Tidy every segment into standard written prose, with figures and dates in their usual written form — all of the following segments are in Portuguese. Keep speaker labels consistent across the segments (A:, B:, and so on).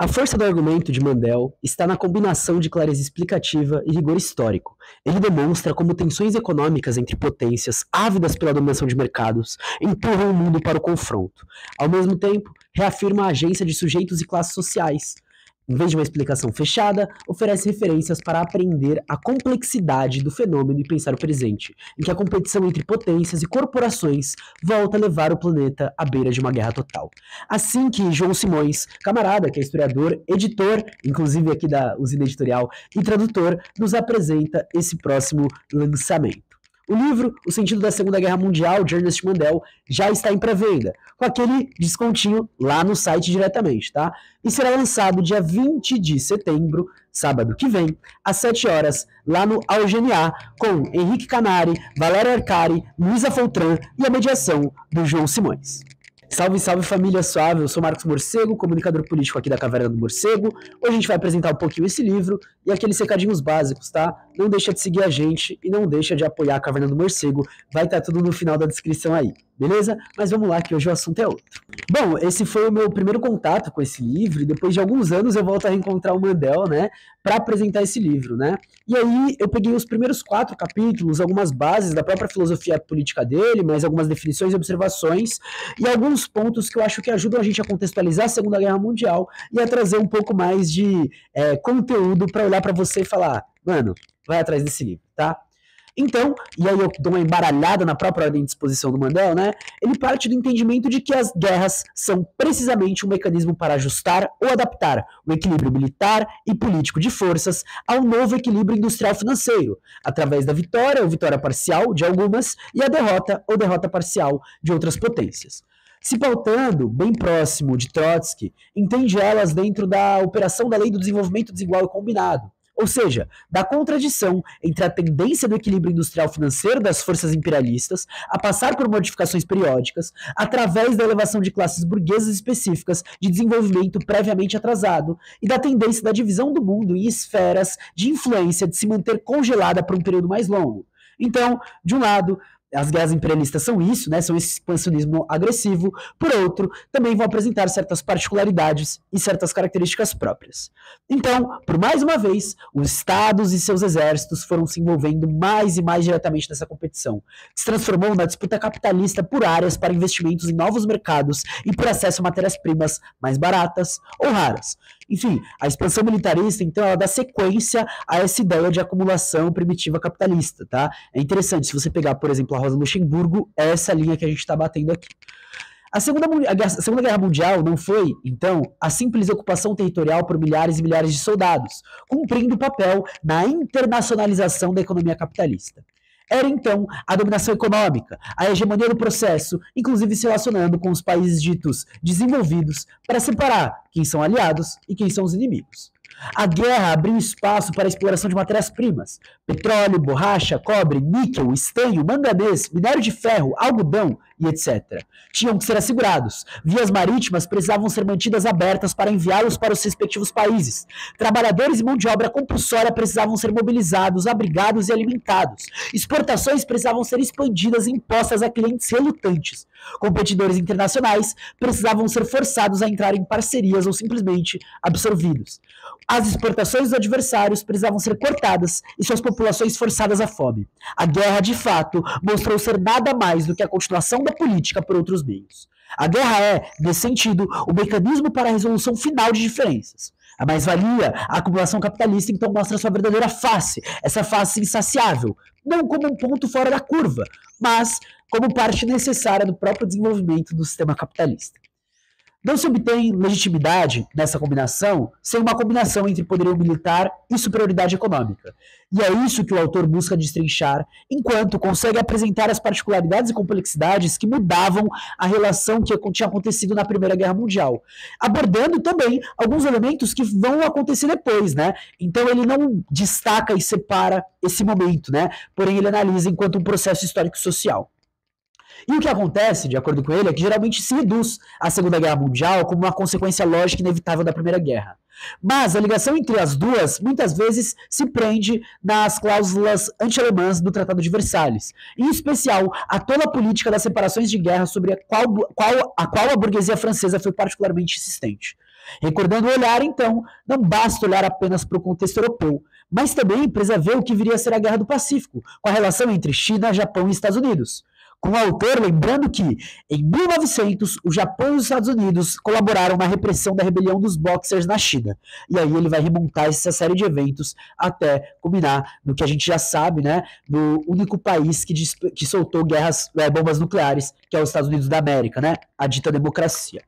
A: A força do argumento de Mandel está na combinação de clareza explicativa e rigor histórico. Ele demonstra como tensões econômicas entre potências ávidas pela dominação de mercados empurram o mundo para o confronto. Ao mesmo tempo, reafirma a agência de sujeitos e classes sociais. Em vez de uma explicação fechada, oferece referências para aprender a complexidade do fenômeno e pensar o presente, em que a competição entre potências e corporações volta a levar o planeta à beira de uma guerra total. Assim que João Simões, camarada que é historiador, editor, inclusive aqui da Usina Editorial, e tradutor, nos apresenta esse próximo lançamento. O livro, O Sentido da Segunda Guerra Mundial, de Ernest Mandel, já está em pré-venda, com aquele descontinho lá no site diretamente, tá? E será lançado dia 20 de setembro, sábado que vem, às 7 horas, lá no Algenia, com Henrique Canari, Valéria Arcari, Luísa Foltran e a mediação do João Simões. Salve, salve família suave, eu sou Marcos Morcego, comunicador político aqui da Caverna do Morcego. Hoje a gente vai apresentar um pouquinho esse livro e aqueles recadinhos básicos, tá? Não deixa de seguir a gente e não deixa de apoiar a Caverna do Morcego, vai estar tudo no final da descrição aí, beleza? Mas vamos lá que hoje o assunto é outro. Bom, esse foi o meu primeiro contato com esse livro e depois de alguns anos eu volto a reencontrar o Mandel, né? Para apresentar esse livro, né? E aí eu peguei os primeiros 4 capítulos, algumas bases da própria filosofia política dele, mais algumas definições e observações, e alguns pontos que eu acho que ajudam a gente a contextualizar a Segunda Guerra Mundial e a trazer um pouco mais de conteúdo para olhar para você e falar, mano, vai atrás desse livro, tá? Então, e aí eu dou uma embaralhada na própria ordem de disposição do Mandel, né? Ele parte do entendimento de que as guerras são precisamente um mecanismo para ajustar ou adaptar o equilíbrio militar e político de forças ao novo equilíbrio industrial financeiro, através da vitória ou vitória parcial de algumas e a derrota ou derrota parcial de outras potências. Se pautando bem próximo de Trotsky, entende elas dentro da operação da lei do desenvolvimento desigual e combinado. Ou seja, da contradição entre a tendência do equilíbrio industrial financeiro das forças imperialistas a passar por modificações periódicas através da elevação de classes burguesas específicas de desenvolvimento previamente atrasado e da tendência da divisão do mundo em esferas de influência de se manter congelada por um período mais longo. Então, de um lado, as guerras imperialistas são isso, né? São esse expansionismo agressivo. Por outro, também vão apresentar certas particularidades e certas características próprias. Então, por mais uma vez, os estados e seus exércitos foram se envolvendo mais e mais diretamente nessa competição. Se transformou na disputa capitalista por áreas para investimentos em novos mercados e por acesso a matérias-primas mais baratas ou raras. Enfim, a expansão militarista, então, ela dá sequência a essa ideia de acumulação primitiva capitalista, tá? É interessante, se você pegar, por exemplo, a Rosa Luxemburgo, é essa linha que a gente está batendo aqui. A Segunda Guerra Mundial não foi, então, a simples ocupação territorial por milhares e milhares de soldados, cumprindo o papel na internacionalização da economia capitalista. Era, então, a dominação econômica, a hegemonia do processo, inclusive se relacionando com os países ditos desenvolvidos para separar quem são aliados e quem são os inimigos. A guerra abriu espaço para a exploração de matérias-primas, petróleo, borracha, cobre, níquel, estanho, manganês, minério de ferro, algodão e etc. Tinham que ser assegurados. Vias marítimas precisavam ser mantidas abertas para enviá-los para os respectivos países. Trabalhadores e mão de obra compulsória precisavam ser mobilizados, abrigados e alimentados. Exportações precisavam ser expandidas e impostas a clientes relutantes. Competidores internacionais precisavam ser forçados a entrar em parcerias ou simplesmente absorvidos. As exportações dos adversários precisavam ser cortadas e suas populações forçadas à fome. A guerra, de fato, mostrou ser nada mais do que a continuação da política por outros meios. A guerra é, nesse sentido, o mecanismo para a resolução final de diferenças. A mais-valia, a acumulação capitalista, então mostra sua verdadeira face, essa face insaciável, não como um ponto fora da curva, mas como parte necessária do próprio desenvolvimento do sistema capitalista. Não se obtém legitimidade nessa combinação sem uma combinação entre poderio militar e superioridade econômica. E é isso que o autor busca destrinchar, enquanto consegue apresentar as particularidades e complexidades que mudavam a relação que tinha acontecido na Primeira Guerra Mundial, abordando também alguns elementos que vão acontecer depois, né? Então ele não destaca e separa esse momento, né? Porém ele analisa enquanto um processo histórico-social. E o que acontece, de acordo com ele, é que geralmente se reduz a Segunda Guerra Mundial como uma consequência lógica e inevitável da Primeira Guerra. Mas a ligação entre as duas, muitas vezes, se prende nas cláusulas anti-alemãs do Tratado de Versalhes, em especial a tola política das separações de guerra sobre a qual a burguesia francesa foi particularmente insistente. Recordando o olhar, então, não basta olhar apenas para o contexto europeu, mas também precisa ver o que viria a ser a Guerra do Pacífico, com a relação entre China, Japão e Estados Unidos. Com o autor lembrando que, em 1900, o Japão e os Estados Unidos colaboraram na repressão da rebelião dos Boxers na China. E aí ele vai remontar essa série de eventos até culminar no que a gente já sabe, né, no único país que soltou bombas nucleares, que é os Estados Unidos da América, né, a dita democracia.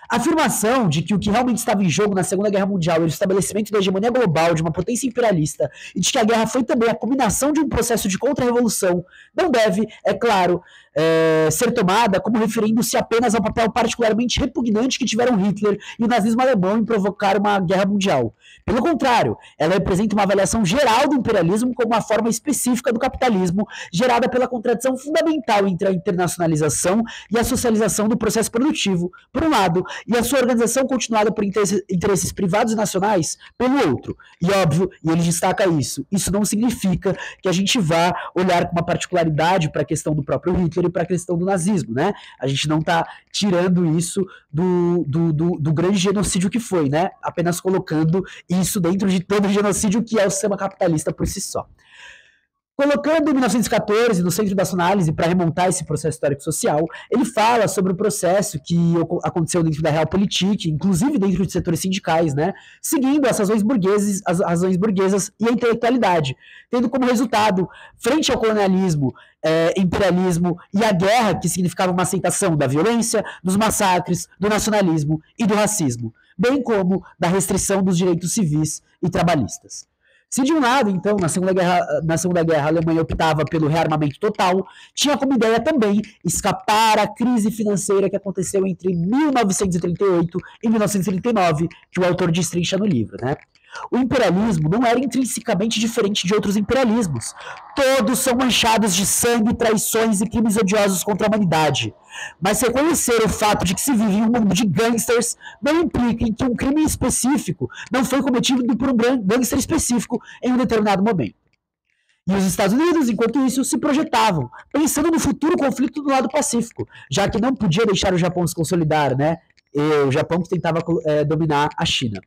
A: A afirmação de que o que realmente estava em jogo na Segunda Guerra Mundial era o estabelecimento da hegemonia global de uma potência imperialista e de que a guerra foi também a culminação de um processo de contra-revolução não deve, é claro, ser tomada como referindo-se apenas ao papel particularmente repugnante que tiveram Hitler e o nazismo alemão em provocar uma guerra mundial. Pelo contrário, ela representa uma avaliação geral do imperialismo como uma forma específica do capitalismo, gerada pela contradição fundamental entre a internacionalização e a socialização do processo produtivo, por um lado, e a sua organização continuada por interesses privados e nacionais, pelo outro. E óbvio, e ele destaca isso não significa que a gente vá olhar com uma particularidade para a questão do próprio Hitler e para a questão do nazismo, né? A gente não está tirando isso do grande genocídio que foi, né? Apenas colocando isso dentro de todo o genocídio que é o sistema capitalista por si só. Colocando 1914 no centro da sua análise para remontar esse processo histórico-social, ele fala sobre o processo que aconteceu dentro da Realpolitik, inclusive dentro de setores sindicais, né, seguindo as razões burguesas e a intelectualidade, tendo como resultado, frente ao colonialismo, imperialismo e a guerra, que significava uma aceitação da violência, dos massacres, do nacionalismo e do racismo, bem como da restrição dos direitos civis e trabalhistas. Se de um lado, então, na Segunda Guerra a Alemanha optava pelo rearmamento total, tinha como ideia também escapar à crise financeira que aconteceu entre 1938 e 1939, que o autor destrincha no livro, né? O imperialismo não era intrinsecamente diferente de outros imperialismos. Todos são manchados de sangue, traições e crimes odiosos contra a humanidade. Mas reconhecer o fato de que se vive em um mundo de gangsters não implica em que um crime específico não foi cometido por um gangster específico em um determinado momento. E os Estados Unidos, enquanto isso, se projetavam, pensando no futuro conflito do lado pacífico, já que não podia deixar o Japão se consolidar, né? O Japão que tentava dominar a China.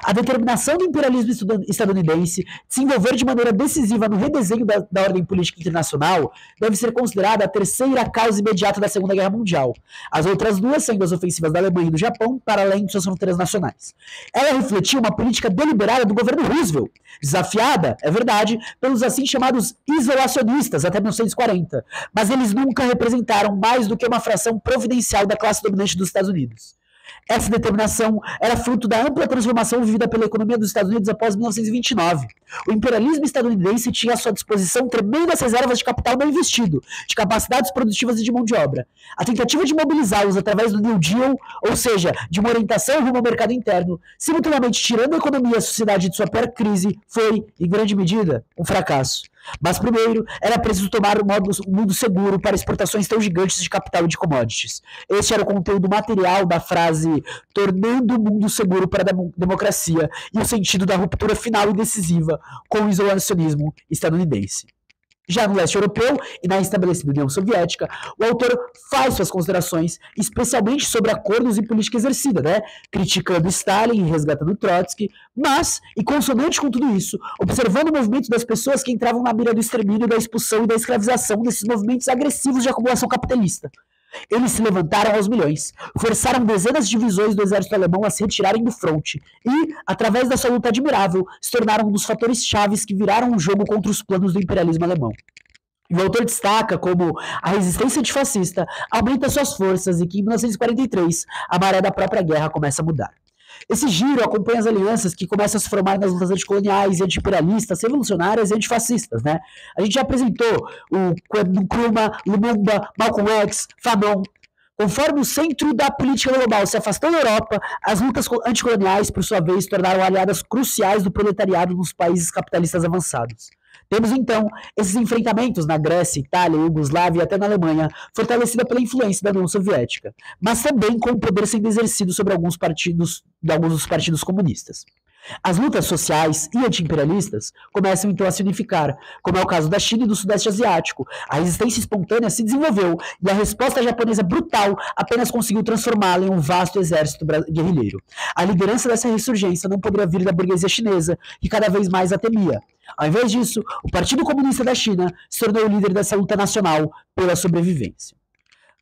A: A determinação do imperialismo estadunidense de se envolver de maneira decisiva no redesenho da ordem política internacional deve ser considerada a terceira causa imediata da Segunda Guerra Mundial, as outras duas sendo as ofensivas da Alemanha e do Japão para além de suas fronteiras nacionais. Ela refletia uma política deliberada do governo Roosevelt, desafiada, é verdade, pelos assim chamados isolacionistas até 1940, mas eles nunca representaram mais do que uma fração providencial da classe dominante dos Estados Unidos. Essa determinação era fruto da ampla transformação vivida pela economia dos Estados Unidos após 1929. O imperialismo estadunidense tinha à sua disposição tremendas reservas de capital não investido, de capacidades produtivas e de mão de obra. A tentativa de mobilizá-los através do New Deal, ou seja, de uma orientação rumo ao mercado interno, simultaneamente tirando a economia e a sociedade de sua pior crise, foi, em grande medida, um fracasso. Mas primeiro, era preciso tomar um mundo seguro para exportações tão gigantes de capital e de commodities. Esse era o conteúdo material da frase tornando o mundo seguro para a democracia e o sentido da ruptura final e decisiva com o isolacionismo estadunidense. Já no leste europeu e na estabelecida União Soviética, o autor faz suas considerações, especialmente sobre acordos e política exercida, né? Criticando Stalin e resgatando Trotsky, mas, e consonante com tudo isso, observando o movimento das pessoas que entravam na mira do extermínio, da expulsão e da escravização desses movimentos agressivos de acumulação capitalista. Eles se levantaram aos milhões, forçaram dezenas de divisões do exército alemão a se retirarem do fronte e, através da sua luta admirável, se tornaram um dos fatores chaves que viraram o jogo contra os planos do imperialismo alemão. E o autor destaca como a resistência antifascista aumenta suas forças e que em 1943 a maré da própria guerra começa a mudar. Esse giro acompanha as alianças que começam a se formar nas lutas anticoloniais e anti-imperialistas, revolucionárias e antifascistas, né? A gente já apresentou o Nkrumah, Lumumba, Malcolm X, Fanon. Conforme o centro da política global se afastou da Europa, as lutas anticoloniais, por sua vez, se tornaram aliadas cruciais do proletariado nos países capitalistas avançados. Temos, então, esses enfrentamentos na Grécia, Itália, Iugoslávia e até na Alemanha, fortalecida pela influência da União Soviética, mas também com o poder sendo exercido sobre alguns dos partidos comunistas. As lutas sociais e anti-imperialistas começam então a se unificar, como é o caso da China e do Sudeste Asiático. A resistência espontânea se desenvolveu e a resposta japonesa brutal apenas conseguiu transformá-la em um vasto exército guerrilheiro. A liderança dessa ressurgência não poderia vir da burguesia chinesa, que cada vez mais a temia. Ao invés disso, o Partido Comunista da China se tornou o líder dessa luta nacional pela sobrevivência.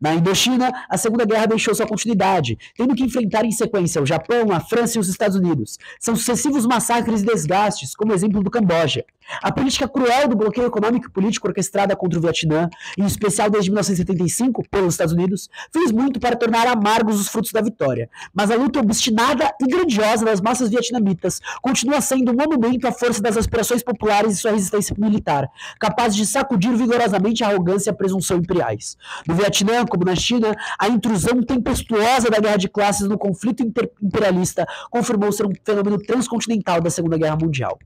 A: Na Indochina, a Segunda Guerra deixou sua continuidade, tendo que enfrentar em sequência o Japão, a França e os Estados Unidos. São sucessivos massacres e desgastes, como o exemplo do Camboja. A política cruel do bloqueio econômico e político orquestrada contra o Vietnã, em especial desde 1975, pelos Estados Unidos, fez muito para tornar amargos os frutos da vitória. Mas a luta obstinada e grandiosa das massas vietnamitas continua sendo um monumento à força das aspirações populares e sua resistência militar, capaz de sacudir vigorosamente a arrogância e a presunção imperiais. No Vietnã, como na China, a intrusão tempestuosa da guerra de classes no conflito imperialista confirmou ser um fenômeno transcontinental da Segunda Guerra Mundial.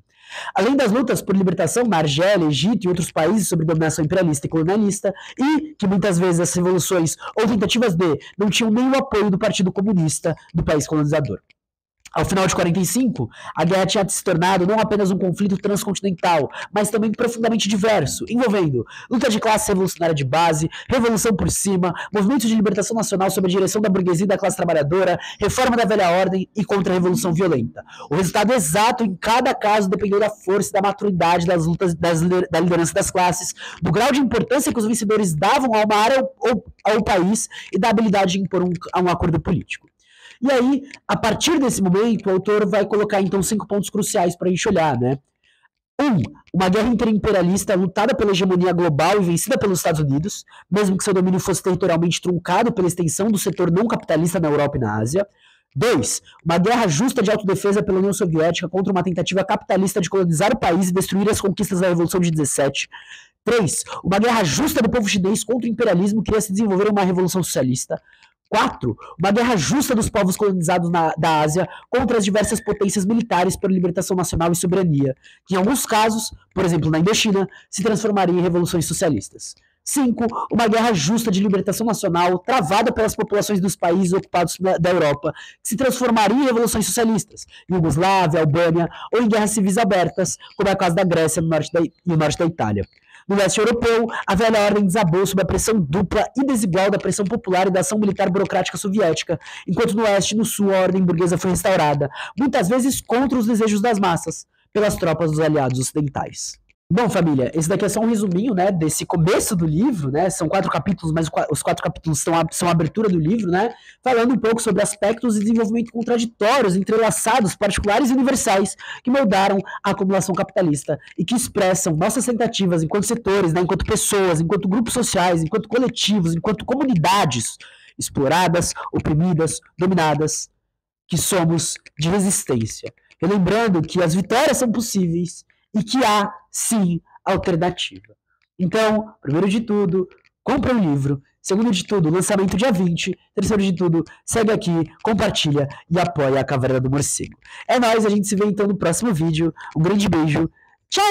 A: Além das lutas por libertação na Argélia, Egito e outros países sob dominação imperialista e colonialista, e que muitas vezes as revoluções ou tentativas de não tinham nem o apoio do Partido Comunista do país colonizador. Ao final de 45, a guerra tinha se tornado não apenas um conflito transcontinental, mas também profundamente diverso, envolvendo luta de classe revolucionária de base, revolução por cima, movimentos de libertação nacional sob a direção da burguesia e da classe trabalhadora, reforma da velha ordem e contra-revolução violenta. O resultado exato em cada caso dependeu da força e da maturidade das lutas da liderança das classes, do grau de importância que os vencedores davam a uma área ou ao país e da habilidade de impor um acordo político. E aí, a partir desse momento, o autor vai colocar, então, 5 pontos cruciais para a gente olhar, né? 1. Uma guerra interimperialista lutada pela hegemonia global e vencida pelos Estados Unidos, mesmo que seu domínio fosse territorialmente truncado pela extensão do setor não capitalista na Europa e na Ásia. 2. Uma guerra justa de autodefesa pela União Soviética contra uma tentativa capitalista de colonizar o país e destruir as conquistas da Revolução de 17. 3. Uma guerra justa do povo chinês contra o imperialismo que iria se desenvolver em uma revolução socialista. 4. Uma guerra justa dos povos colonizados da Ásia contra as diversas potências militares pela libertação nacional e soberania, que em alguns casos, por exemplo na Indochina, se transformaria em revoluções socialistas. 5. Uma guerra justa de libertação nacional travada pelas populações dos países ocupados da Europa, que se transformaria em revoluções socialistas, Iugoslávia, Albânia, ou em guerras civis abertas, como é o caso da Grécia e no norte da Itália. No leste europeu, a velha ordem desabou sob a pressão dupla e desigual da pressão popular e da ação militar burocrática soviética, enquanto no oeste e no sul a ordem burguesa foi restaurada, muitas vezes contra os desejos das massas, pelas tropas dos aliados ocidentais. Bom, família, esse daqui é só um resuminho, né, desse começo do livro, né, são 4 capítulos, mas os 4 capítulos são a abertura do livro, né, falando um pouco sobre aspectos de desenvolvimento contraditórios, entrelaçados, particulares e universais, que moldaram a acumulação capitalista e que expressam nossas tentativas enquanto setores, né, enquanto pessoas, enquanto grupos sociais, enquanto coletivos, enquanto comunidades exploradas, oprimidas, dominadas, que somos de resistência. Relembrando que as vitórias são possíveis e que há, sim, alternativa. Então, primeiro de tudo, compra um livro. Segundo de tudo, lançamento dia 20. Terceiro de tudo, segue aqui, compartilha e apoia a Caverna do Morcego. É nóis, a gente se vê então no próximo vídeo. Um grande beijo. Tchau!